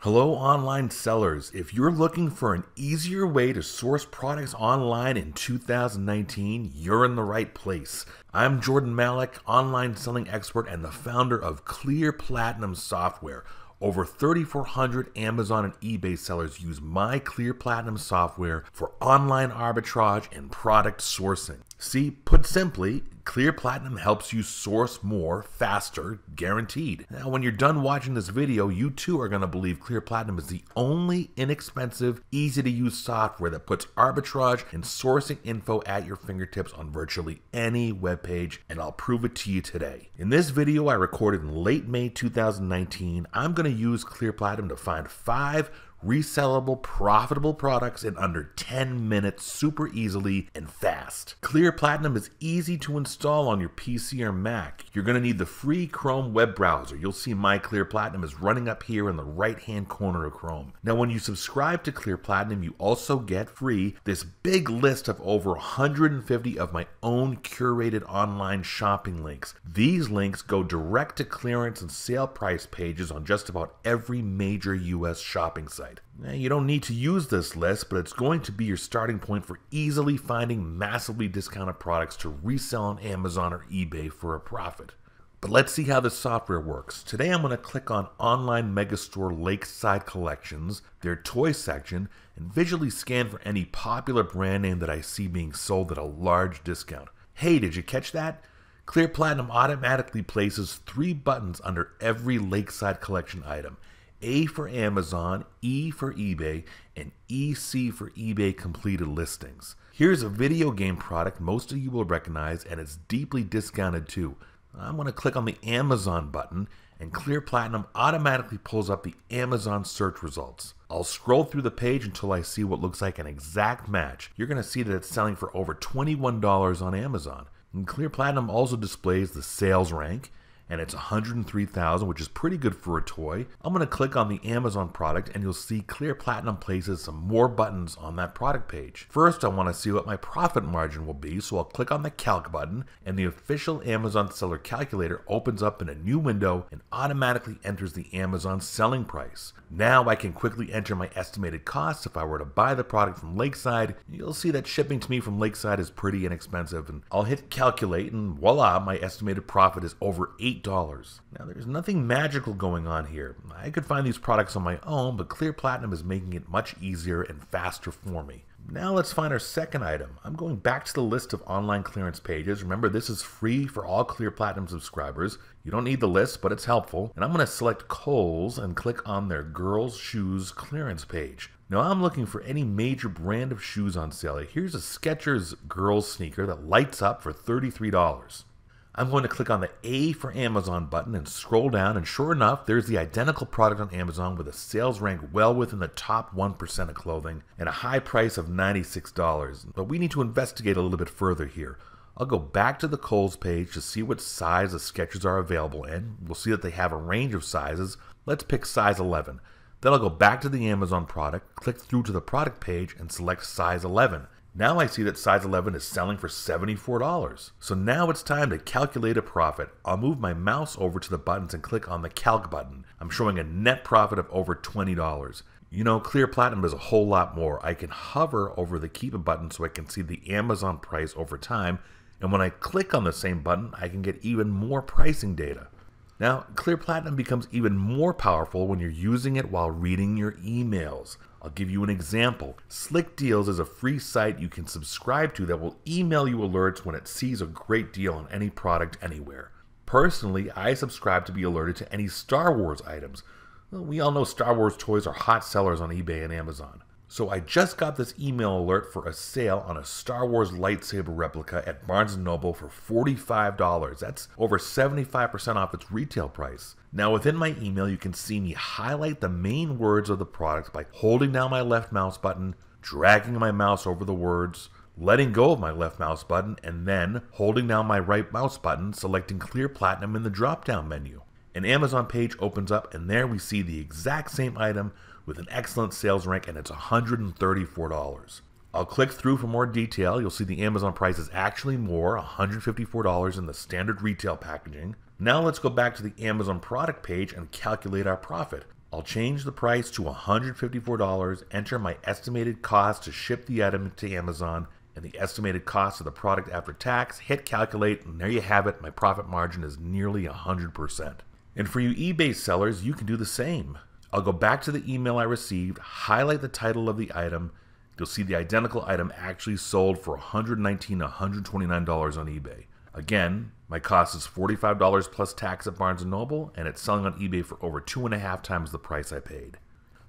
Hello online sellers, if you're looking for an easier way to source products online in 2019, you're in the right place. I'm Jordan Malik, online selling expert and the founder of Clear Platinum Software. Over 3,400 Amazon and eBay sellers use my Clear Platinum software for online arbitrage and product sourcing. See, put simply, Clear Platinum helps you source more, faster, guaranteed. Now, when you're done watching this video, you too are going to believe Clear Platinum is the only inexpensive, easy-to-use software that puts arbitrage and sourcing info at your fingertips on virtually any web page, and I'll prove it to you today. In this video I recorded in late May 2019, I'm going to use Clear Platinum to find 5 resellable, profitable products in under 10 minutes super easily and fast. Clear Platinum is easy to install on your PC or Mac. You're going to need the free Chrome web browser. You'll see my Clear Platinum is running up here in the right-hand corner of Chrome. Now, when you subscribe to Clear Platinum, you also get free this big list of over 150 of my own curated online shopping links. These links go direct to clearance and sale price pages on just about every major US shopping site. Now, you don't need to use this list, but it's going to be your starting point for easily finding massively discounted products to resell on Amazon or eBay for a profit. But let's see how this software works. Today I'm going to click on Online Megastore Lakeside Collections, their toy section, and visually scan for any popular brand name that I see being sold at a large discount. Hey, did you catch that? Clear Platinum automatically places 3 buttons under every Lakeside Collection item. A for Amazon, E for eBay, and EC for eBay completed listings. Here's a video game product most of you will recognize, and it's deeply discounted too. I'm going to click on the Amazon button, and Clear Platinum automatically pulls up the Amazon search results. I'll scroll through the page until I see what looks like an exact match. You're going to see that it's selling for over $21 on Amazon. And Clear Platinum also displays the sales rank, and it's 103,000, which is pretty good for a toy. I'm going to click on the Amazon product and you'll see Clear Platinum places some more buttons on that product page. First, I want to see what my profit margin will be, so I'll click on the Calc button and the official Amazon seller calculator opens up in a new window and automatically enters the Amazon selling price. Now I can quickly enter my estimated costs if I were to buy the product from Lakeside. You'll see that shipping to me from Lakeside is pretty inexpensive, and I'll hit calculate and voila, my estimated profit is over $8. Now, there's nothing magical going on here. I could find these products on my own, but Clear Platinum is making it much easier and faster for me. Now let's find our second item. I'm going back to the list of online clearance pages. Remember, this is free for all Clear Platinum subscribers. You don't need the list, but it's helpful. And I'm going to select Kohl's and click on their girls' shoes clearance page. Now I'm looking for any major brand of shoes on sale. Here's a Skechers girls sneaker that lights up for $33. I'm going to click on the A for Amazon button and scroll down, and sure enough, there's the identical product on Amazon with a sales rank well within the top 1% of clothing and a high price of $96. But we need to investigate a little bit further here. I'll go back to the Kohl's page to see what size the Skechers are available in. We'll see that they have a range of sizes. Let's pick size 11. Then I'll go back to the Amazon product, click through to the product page, and select size 11. Now I see that size 11 is selling for $74. So now it's time to calculate a profit. I'll move my mouse over to the buttons and click on the Calc button. I'm showing a net profit of over $20. You know, Clear Platinum does a whole lot more. I can hover over the Keep It button so I can see the Amazon price over time. And when I click on the same button, I can get even more pricing data. Now, Clear Platinum becomes even more powerful when you're using it while reading your emails. I'll give you an example. Slick Deals is a free site you can subscribe to that will email you alerts when it sees a great deal on any product anywhere. Personally, I subscribe to be alerted to any Star Wars items. Well, we all know Star Wars toys are hot sellers on eBay and Amazon. So I just got this email alert for a sale on a Star Wars lightsaber replica at Barnes & Noble for $45. That's over 75% off its retail price. Now within my email, you can see me highlight the main words of the product by holding down my left mouse button, dragging my mouse over the words, letting go of my left mouse button, and then holding down my right mouse button, selecting Clear Platinum in the drop-down menu. An Amazon page opens up, and there we see the exact same item with an excellent sales rank, and it's $134. I'll click through for more detail. You'll see the Amazon price is actually more, $154 in the standard retail packaging. Now let's go back to the Amazon product page and calculate our profit. I'll change the price to $154, enter my estimated cost to ship the item to Amazon, and the estimated cost of the product after tax, hit calculate, and there you have it. My profit margin is nearly 100%. And for you eBay sellers, you can do the same. I'll go back to the email I received, highlight the title of the item. You'll see the identical item actually sold for $119, $129 on eBay. Again, my cost is $45 plus tax at Barnes & Noble, and it's selling on eBay for over 2.5 times the price I paid.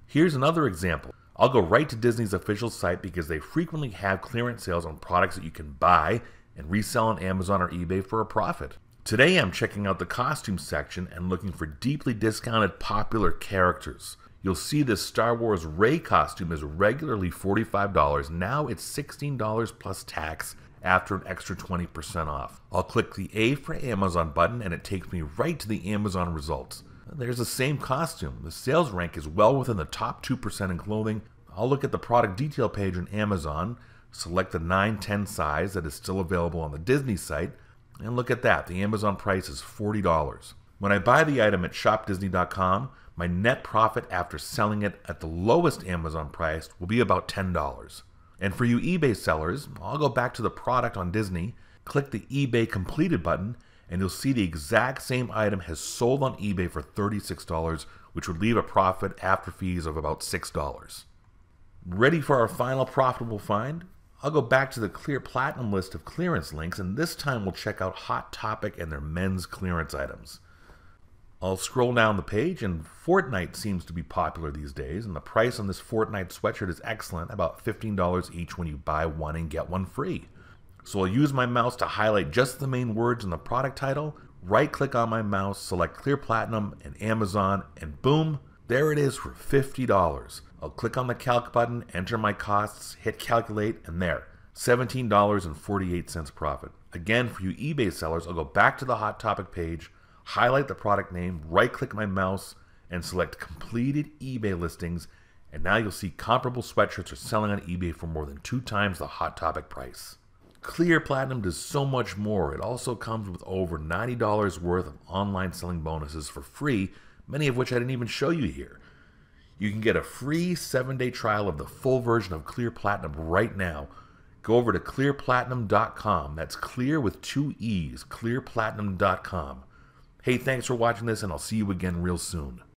Here's another example. I'll go right to Disney's official site because they frequently have clearance sales on products that you can buy and resell on Amazon or eBay for a profit. Today I'm checking out the costume section and looking for deeply discounted popular characters. You'll see this Star Wars Rey costume is regularly $45. Now it's $16 plus tax after an extra 20% off. I'll click the A for Amazon button and it takes me right to the Amazon results. There's the same costume. The sales rank is well within the top 2% in clothing. I'll look at the product detail page on Amazon, select the 9-10 size that is still available on the Disney site, and look at that. The Amazon price is $40. When I buy the item at shopdisney.com, my net profit after selling it at the lowest Amazon price will be about $10. And for you eBay sellers, I'll go back to the product on Disney, click the eBay completed button, and you'll see the exact same item has sold on eBay for $36, which would leave a profit after fees of about $6. Ready for our final profitable find? I'll go back to the Clear Platinum list of clearance links, and this time we'll check out Hot Topic and their men's clearance items. I'll scroll down the page, and Fortnite seems to be popular these days, and the price on this Fortnite sweatshirt is excellent, about $15 each when you buy one and get one free. So I'll use my mouse to highlight just the main words in the product title, right-click on my mouse, select Clear Platinum and Amazon, and boom, there it is for $50. I'll click on the Calc button, enter my costs, hit Calculate, and there, $17.48 profit. Again, for you eBay sellers, I'll go back to the Hot Topic page, highlight the product name, right-click my mouse, and select Completed eBay Listings, and now you'll see comparable sweatshirts are selling on eBay for more than 2 times the Hot Topic price. Clear Platinum does so much more. It also comes with over $90 worth of online selling bonuses for free, many of which I didn't even show you here. You can get a free 7-day trial of the full version of Clear Platinum right now. Go over to clearplatinum.com. That's clear with 2 E's, clearplatinum.com. Hey, thanks for watching this, and I'll see you again real soon.